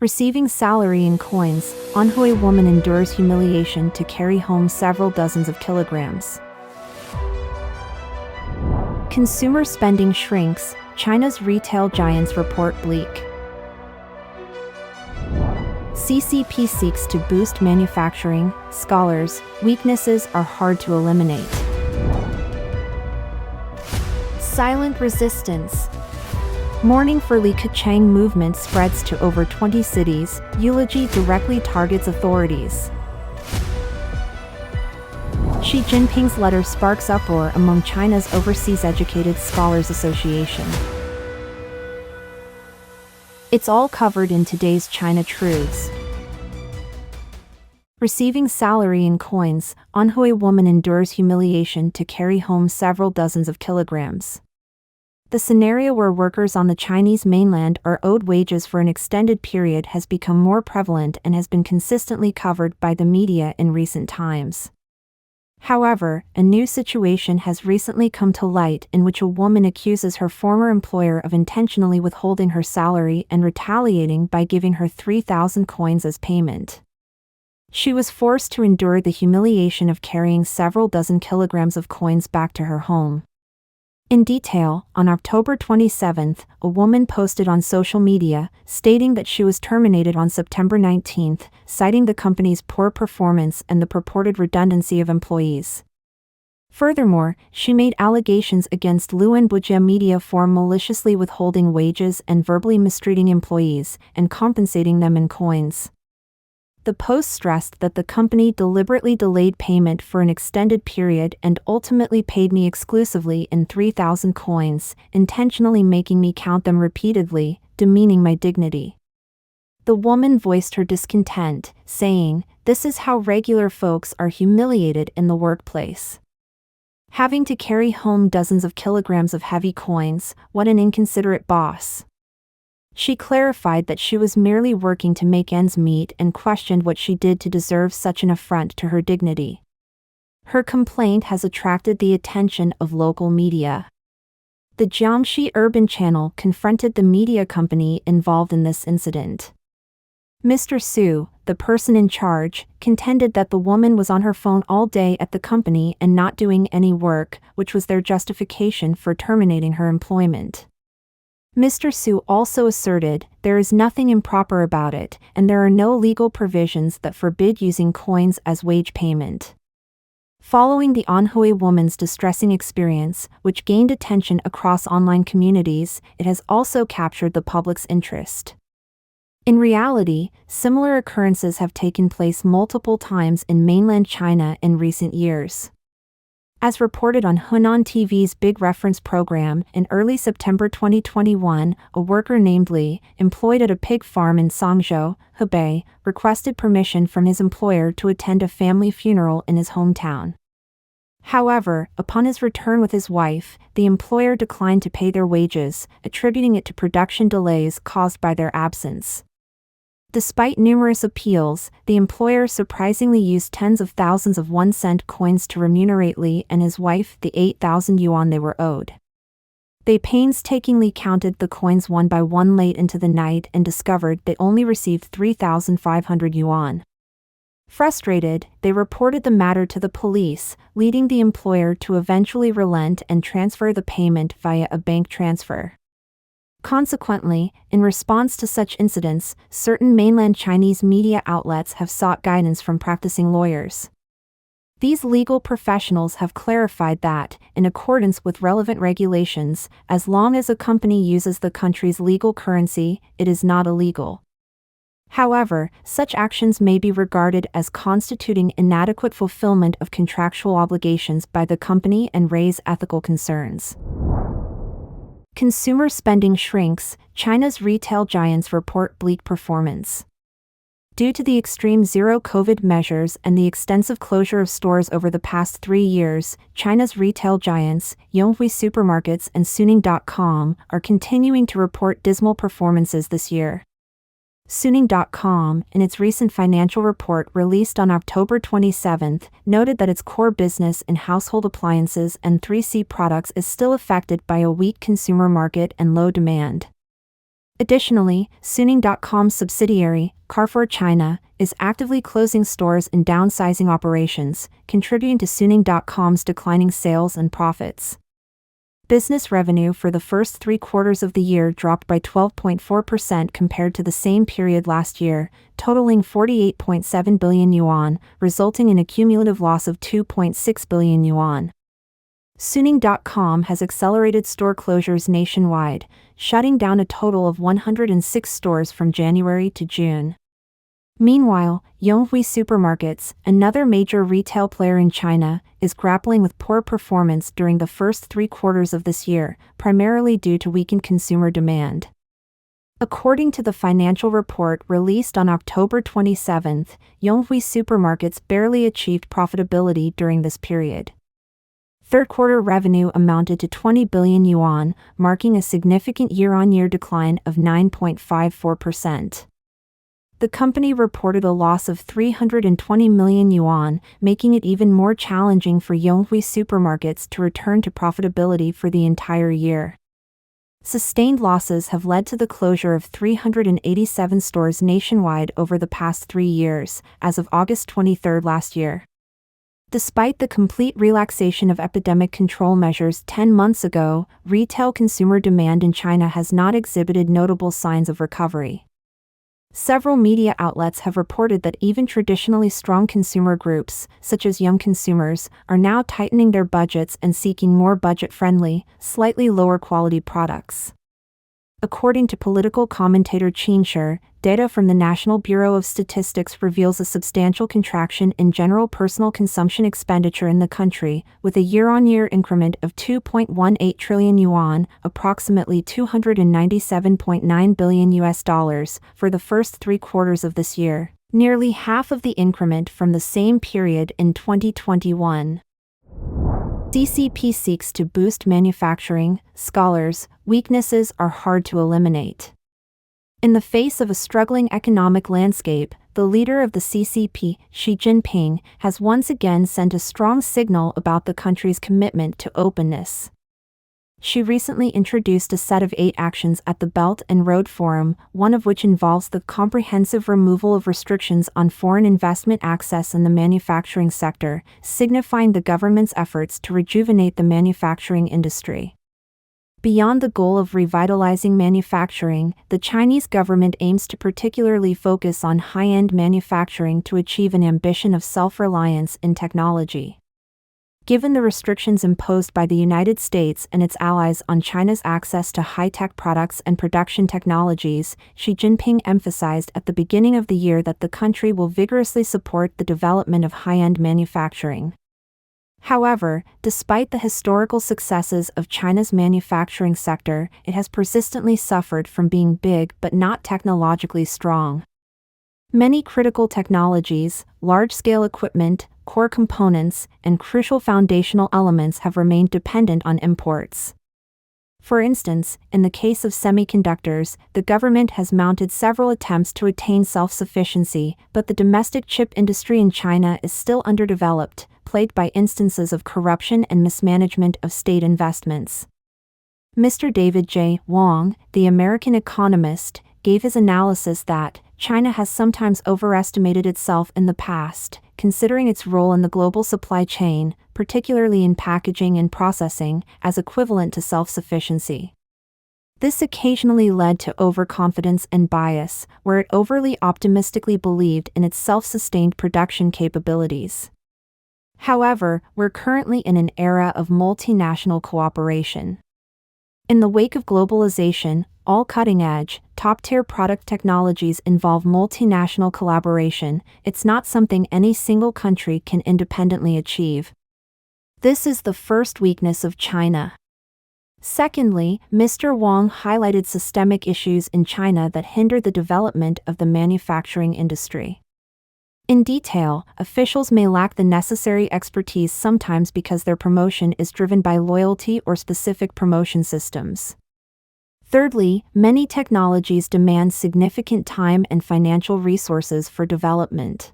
Receiving salary in coins, Anhui woman endures humiliation to carry home several dozens of kilograms. Consumer spending shrinks, China's retail giants report Bleak. CCP seeks to boost manufacturing, scholars, weaknesses are hard to eliminate. Silent resistance. Mourning for Keqiang movement spreads to over 20 cities, Eulogy directly targets authorities. Xi Jinping's letter sparks uproar among China's Overseas Educated Scholars Association. It's all covered in today's China Truths. Receiving salary in coins, Anhui woman endures humiliation to carry home several dozens of kilograms. The scenario where workers on the Chinese mainland are owed wages for an extended period has become more prevalent and has been consistently covered by the media in recent times. However, a new situation has recently come to light in which a woman accuses her former employer of intentionally withholding her salary and retaliating by giving her 3,000 coins as payment. She was forced to endure the humiliation of carrying several dozen kilograms of coins back to her home. In detail, on October 27, a woman posted on social media, stating that she was terminated on September 19, citing the company's poor performance and the purported redundancy of employees. Furthermore, she made allegations against Luan Bujia Media for maliciously withholding wages and verbally mistreating employees, and compensating them in coins. The post stressed that the company deliberately delayed payment for an extended period and ultimately paid me exclusively in 3,000 coins, intentionally making me count them repeatedly, demeaning my dignity. The woman voiced her discontent, saying, "This is how regular folks are humiliated in the workplace. Having to carry home dozens of kilograms of heavy coins, what an inconsiderate boss." She clarified that she was merely working to make ends meet and questioned what she did to deserve such an affront to her dignity. Her complaint has attracted the attention of local media. The Jiangxi Urban Channel confronted the media company involved in this incident. Mr. Su, the person in charge, contended that the woman was on her phone all day at the company and not doing any work, which was their justification for terminating her employment. Mr. Su also asserted, there is nothing improper about it, and there are no legal provisions that forbid using coins as wage payment. Following the Anhui woman's distressing experience, which gained attention across online communities, it has also captured the public's interest. In reality, similar occurrences have taken place multiple times in mainland China in recent years. As reported on Hunan TV's Big Reference program, in early September 2021, a worker named Li, employed at a pig farm in Sangzhou, Hebei, requested permission from his employer to attend a family funeral in his hometown. However, upon his return with his wife, the employer declined to pay their wages, attributing it to production delays caused by their absence. Despite numerous appeals, the employer surprisingly used tens of thousands of 1-cent coins to remunerate Li and his wife the 8,000 yuan they were owed. They painstakingly counted the coins one by one late into the night and discovered they only received 3,500 yuan. Frustrated, they reported the matter to the police, leading the employer to eventually relent and transfer the payment via a bank transfer. Consequently, in response to such incidents, certain mainland Chinese media outlets have sought guidance from practicing lawyers. These legal professionals have clarified that, in accordance with relevant regulations, as long as a company uses the country's legal currency, it is not illegal. However, such actions may be regarded as constituting inadequate fulfillment of contractual obligations by the company and raise ethical concerns. Consumer spending shrinks, China's retail giants report bleak performance. Due to the extreme zero-COVID measures and the extensive closure of stores over the past 3 years, China's retail giants, Anhui supermarkets and Suning.com, are continuing to report dismal performances this year. Suning.com, in its recent financial report released on October 27, noted that its core business in household appliances and 3C products is still affected by a weak consumer market and low demand. Additionally, Suning.com's subsidiary, Carrefour China, is actively closing stores and downsizing operations, contributing to Suning.com's declining sales and profits. Business revenue for the first 3 quarters of the year dropped by 12.4% compared to the same period last year, totaling 48.7 billion yuan, resulting in a cumulative loss of 2.6 billion yuan. Suning.com has accelerated store closures nationwide, shutting down a total of 106 stores from January to June. Meanwhile, Anhui Supermarkets, another major retail player in China, is grappling with poor performance during the first 3 quarters of this year, primarily due to weakened consumer demand. According to the financial report released on October 27, Anhui Supermarkets barely achieved profitability during this period. Third-quarter revenue amounted to 20 billion yuan, marking a significant year-on-year decline of 9.54%. The company reported a loss of 320 million yuan, making it even more challenging for Anhui Supermarkets to return to profitability for the entire year. Sustained losses have led to the closure of 387 stores nationwide over the past 3 years, as of August 23 last year. Despite the complete relaxation of epidemic control measures 10 months ago, retail consumer demand in China has not exhibited notable signs of recovery. Several media outlets have reported that even traditionally strong consumer groups, such as young consumers, are now tightening their budgets and seeking more budget-friendly, slightly lower-quality products. According to political commentator Qin Shi, data from the National Bureau of Statistics reveals a substantial contraction in general personal consumption expenditure in the country, with a year-on-year increment of 2.18 trillion yuan, approximately $297.9 billion for the first 3 quarters of this year, nearly half of the increment from the same period in 2021. CCP seeks to boost manufacturing. Scholars, weaknesses are hard to eliminate. In the face of a struggling economic landscape, the leader of the CCP, Xi Jinping, has once again sent a strong signal about the country's commitment to openness. She recently introduced a set of 8 actions at the Belt and Road Forum, one of which involves the comprehensive removal of restrictions on foreign investment access in the manufacturing sector, signifying the government's efforts to rejuvenate the manufacturing industry. Beyond the goal of revitalizing manufacturing, the Chinese government aims to particularly focus on high-end manufacturing to achieve an ambition of self-reliance in technology. Given the restrictions imposed by the United States and its allies on China's access to high-tech products and production technologies, Xi Jinping emphasized at the beginning of the year that the country will vigorously support the development of high-end manufacturing. However, despite the historical successes of China's manufacturing sector, it has persistently suffered from being big but not technologically strong. Many critical technologies, large-scale equipment, core components, and crucial foundational elements have remained dependent on imports. For instance, in the case of semiconductors, the government has mounted several attempts to attain self-sufficiency, but the domestic chip industry in China is still underdeveloped, plagued by instances of corruption and mismanagement of state investments. Mr. David J. Wong, the American economist, gave his analysis that China has sometimes overestimated itself in the past, considering its role in the global supply chain, particularly in packaging and processing, as equivalent to self-sufficiency. This occasionally led to overconfidence and bias, where it overly optimistically believed in its self-sustained production capabilities. However, we're currently in an era of multinational cooperation. In the wake of globalization, all cutting-edge, top-tier product technologies involve multinational collaboration. It's not something any single country can independently achieve. This is the first weakness of China. Secondly, Mr. Wang highlighted systemic issues in China that hinder the development of the manufacturing industry. In detail, officials may lack the necessary expertise sometimes because their promotion is driven by loyalty or specific promotion systems. Thirdly, many technologies demand significant time and financial resources for development.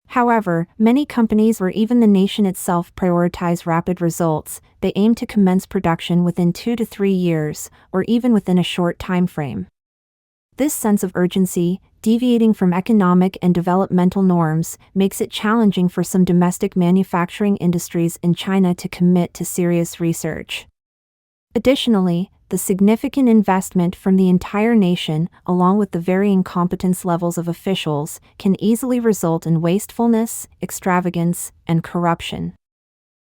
However, many companies or even the nation itself prioritize rapid results. They aim to commence production within 2 to 3 years, or even within a short time frame. This sense of urgency, deviating from economic and developmental norms, makes it challenging for some domestic manufacturing industries in China to commit to serious research. Additionally, the significant investment from the entire nation, along with the varying competence levels of officials, can easily result in wastefulness, extravagance, and corruption.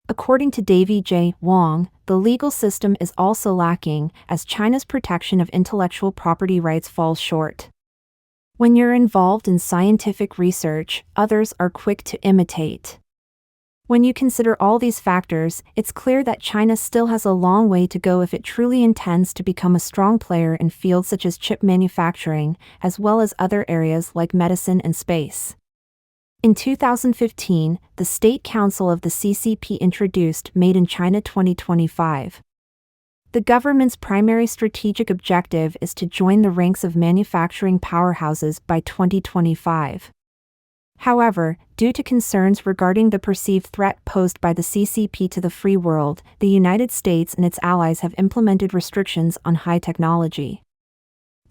According to Davy J. Wong, the legal system is also lacking, as China's protection of intellectual property rights falls short. When you're involved in scientific research, others are quick to imitate. When you consider all these factors, it's clear that China still has a long way to go if it truly intends to become a strong player in fields such as chip manufacturing, as well as other areas like medicine and space. In 2015, the State Council of the CCP introduced Made in China 2025. The government's primary strategic objective is to join the ranks of manufacturing powerhouses by 2025. However, due to concerns regarding the perceived threat posed by the CCP to the free world, the United States and its allies have implemented restrictions on high technology.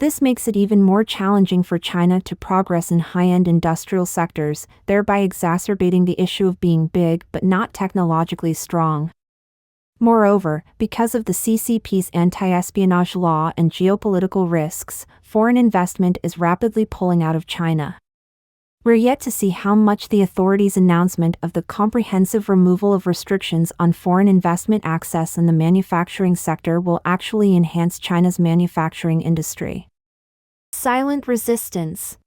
This makes it even more challenging for China to progress in high-end industrial sectors, thereby exacerbating the issue of being big but not technologically strong. Moreover, because of the CCP's anti-espionage law and geopolitical risks, foreign investment is rapidly pulling out of China. We're yet to see how much the authorities' announcement of the comprehensive removal of restrictions on foreign investment access in the manufacturing sector will actually enhance China's manufacturing industry. Silent resistance.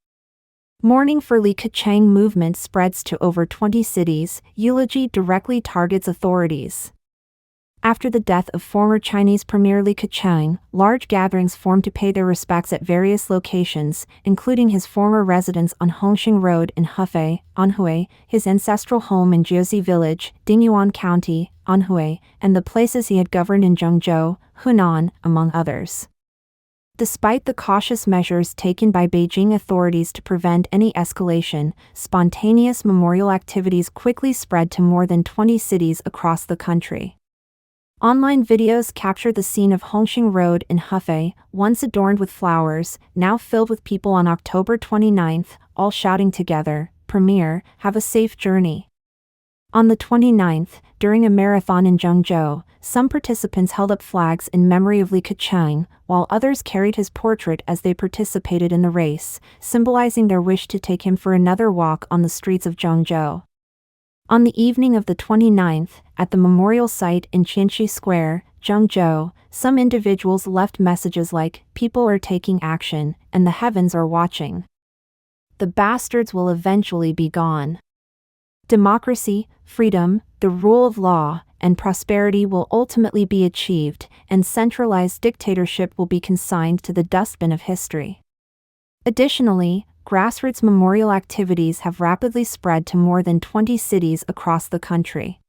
Mourning for Li Keqiang movement spreads to over 20 cities. Eulogy directly targets authorities. After the death of former Chinese Premier Li Keqiang, large gatherings formed to pay their respects at various locations, including his former residence on Hongxing Road in Hefei, Anhui, his ancestral home in Jiuzi Village, Dingyuan County, Anhui, and the places he had governed in Zhengzhou, Hunan, among others. Despite the cautious measures taken by Beijing authorities to prevent any escalation, spontaneous memorial activities quickly spread to more than 20 cities across the country. Online videos capture the scene of Hongxing Road in Hefei, once adorned with flowers, now filled with people on October 29th, all shouting together, "Premier, have a safe journey." On the 29th, during a marathon in Zhengzhou, some participants held up flags in memory of Li Keqiang, while others carried his portrait as they participated in the race, symbolizing their wish to take him for another walk on the streets of Zhengzhou. On the evening of the 29th, at the memorial site in Qianxi Square, Zhengzhou, some individuals left messages like, "People are taking action, and the heavens are watching. The bastards will eventually be gone. Democracy, freedom, the rule of law, and prosperity will ultimately be achieved, and centralized dictatorship will be consigned to the dustbin of history." Additionally, grassroots memorial activities have rapidly spread to more than 20 cities across the country.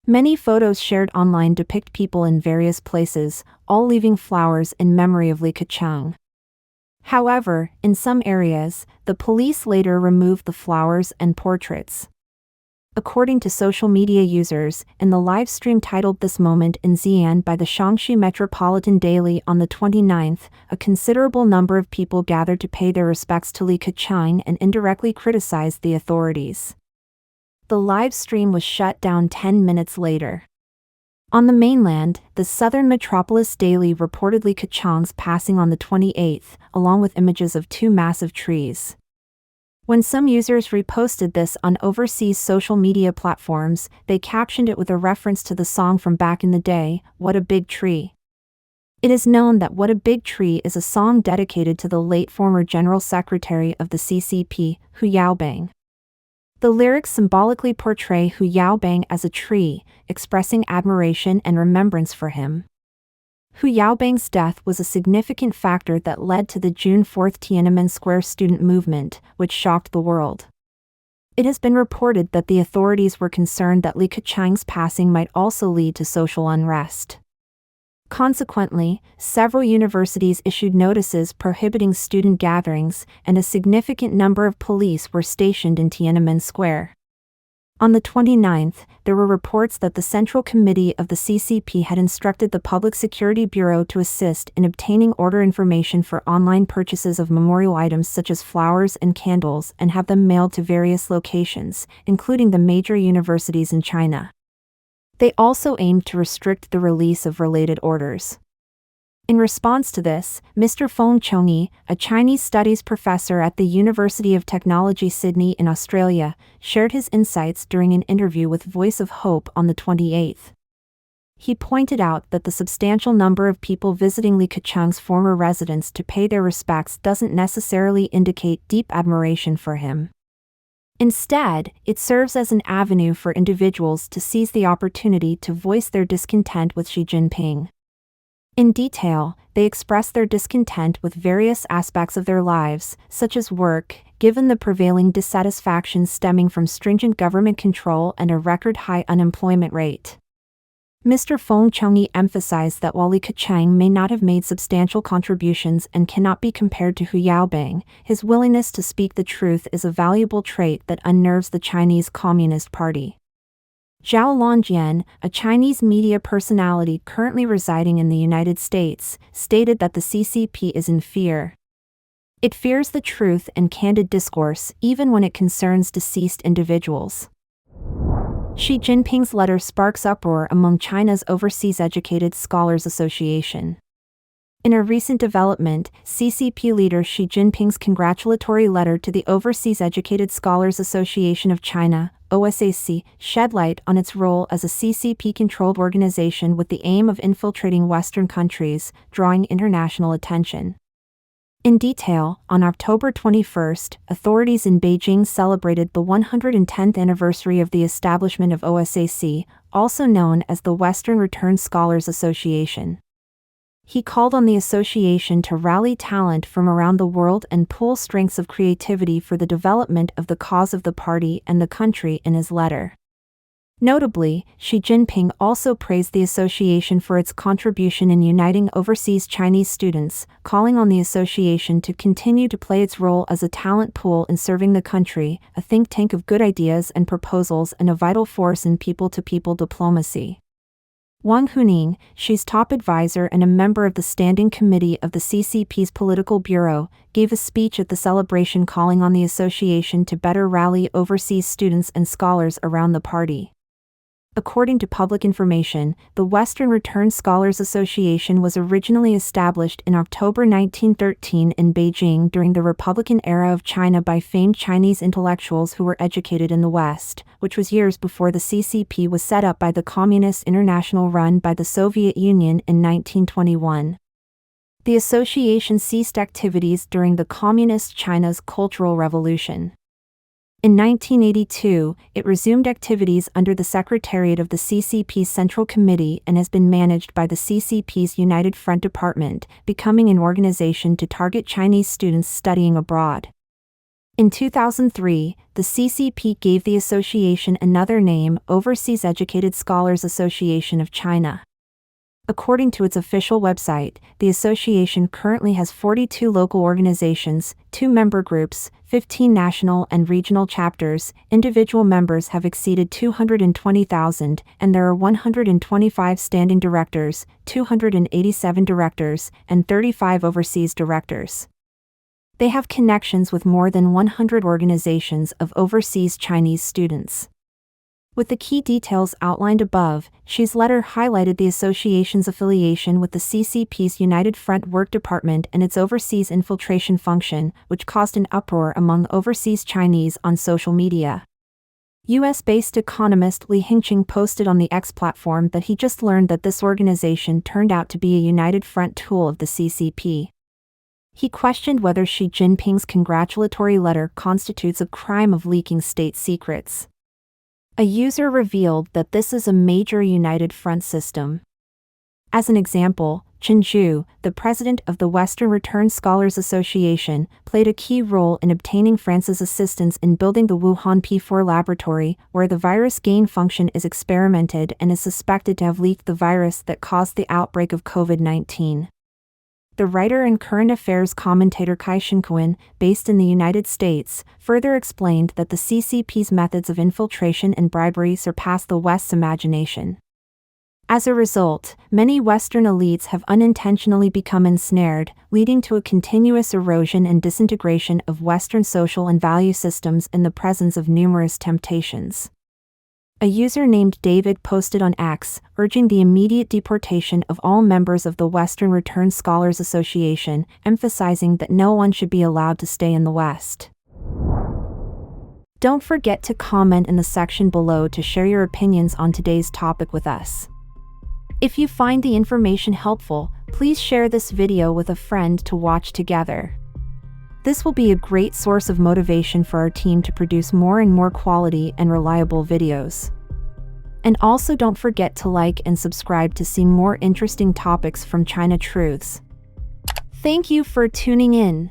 Many photos shared online depict people in various places, all leaving flowers in memory of Li Keqiang. However, in some areas, the police later removed the flowers and portraits. According to social media users, in the live stream titled This Moment in Xi'an by the Shaanxi Metropolitan Daily on the 29th, a considerable number of people gathered to pay their respects to Li Keqiang and indirectly criticized the authorities. The live stream was shut down 10 minutes later. On the mainland, the Southern Metropolis Daily reported Li Keqiang's passing on the 28th, along with images of two massive trees. When some users reposted this on overseas social media platforms, they captioned it with a reference to the song from back in the day, "What a Big Tree." It is known that What a Big Tree is a song dedicated to the late former General Secretary of the CCP, Hu Yaobang. The lyrics symbolically portray Hu Yaobang as a tree, expressing admiration and remembrance for him. Hu Yaobang's death was a significant factor that led to the June 4 Tiananmen Square student movement, which shocked the world. It has been reported that the authorities were concerned that Li Keqiang's passing might also lead to social unrest. Consequently, several universities issued notices prohibiting student gatherings, and a significant number of police were stationed in Tiananmen Square. On the 29th, there were reports that the Central Committee of the CCP had instructed the Public Security Bureau to assist in obtaining order information for online purchases of memorial items such as flowers and candles and have them mailed to various locations, including the major universities in China. They also aimed to restrict the release of related orders. In response to this, Mr. Feng Chongyi, a Chinese studies professor at the University of Technology Sydney in Australia, shared his insights during an interview with Voice of Hope on the 28th. He pointed out that the substantial number of people visiting Li Keqiang's former residence to pay their respects doesn't necessarily indicate deep admiration for him. Instead, it serves as an avenue for individuals to seize the opportunity to voice their discontent with Xi Jinping. In detail, they express their discontent with various aspects of their lives, such as work, given the prevailing dissatisfaction stemming from stringent government control and a record-high unemployment rate. Mr. Feng Chongyi emphasized that while Li Keqiang may not have made substantial contributions and cannot be compared to Hu Yaobang, his willingness to speak the truth is a valuable trait that unnerves the Chinese Communist Party. Zhao Longjian, a Chinese media personality currently residing in the United States, stated that the CCP is in fear. It fears the truth and candid discourse even when it concerns deceased individuals. Xi Jinping's letter sparks uproar among China's Overseas Educated Scholars Association. In a recent development, CCP leader Xi Jinping's congratulatory letter to the Overseas Educated Scholars Association of China, OSAC, shed light on its role as a CCP-controlled organization with the aim of infiltrating Western countries, drawing international attention. In detail, on October 21, authorities in Beijing celebrated the 110th anniversary of the establishment of OSAC, also known as the Western Returned Scholars Association. He called on the association to rally talent from around the world and pool strengths of creativity for the development of the cause of the party and the country in his letter. Notably, Xi Jinping also praised the association for its contribution in uniting overseas Chinese students, calling on the association to continue to play its role as a talent pool in serving the country, a think tank of good ideas and proposals and a vital force in people-to-people diplomacy. Wang Huning, Xi's top advisor and a member of the Standing Committee of the CCP's Political Bureau, gave a speech at the celebration calling on the association to better rally overseas students and scholars around the party. According to public information, the Western Returned Scholars Association was originally established in October 1913 in Beijing during the Republican era of China by famed Chinese intellectuals who were educated in the West, which was years before the CCP was set up by the Communist International run by the Soviet Union in 1921. The association ceased activities during the Communist China's Cultural Revolution. In 1982, it resumed activities under the Secretariat of the CCP's Central Committee and has been managed by the CCP's United Front Department, becoming an organization to target Chinese students studying abroad. In 2003, the CCP gave the association another name, Overseas Educated Scholars Association of China. According to its official website, the association currently has 42 local organizations, 2 member groups, 15 national and regional chapters, individual members have exceeded 220,000, and there are 125 standing directors, 287 directors, and 35 overseas directors. They have connections with more than 100 organizations of overseas Chinese students. With the key details outlined above, Xi's letter highlighted the association's affiliation with the CCP's United Front Work Department and its overseas infiltration function, which caused an uproar among overseas Chinese on social media. US-based economist Li Hingqing posted on the X platform that he just learned that this organization turned out to be a United Front tool of the CCP. He questioned whether Xi Jinping's congratulatory letter constitutes a crime of leaking state secrets. A user revealed that this is a major United Front system. As an example, Chen Zhu, the president of the Western Returned Scholars Association, played a key role in obtaining France's assistance in building the Wuhan P4 laboratory, where the virus gain function is experimented and is suspected to have leaked the virus that caused the outbreak of COVID-19. The writer and current affairs commentator Keqiang, based in the United States, further explained that the CCP's methods of infiltration and bribery surpass the West's imagination. As a result, many Western elites have unintentionally become ensnared, leading to a continuous erosion and disintegration of Western social and value systems in the presence of numerous temptations. A user named David posted on X, urging the immediate deportation of all members of the Western Return Scholars Association, emphasizing that no one should be allowed to stay in the West. Don't forget to comment in the section below to share your opinions on today's topic with us. If you find the information helpful, please share this video with a friend to watch together. This will be a great source of motivation for our team to produce more and more quality and reliable videos. And also don't forget to like and subscribe to see more interesting topics from China Truths. Thank you for tuning in.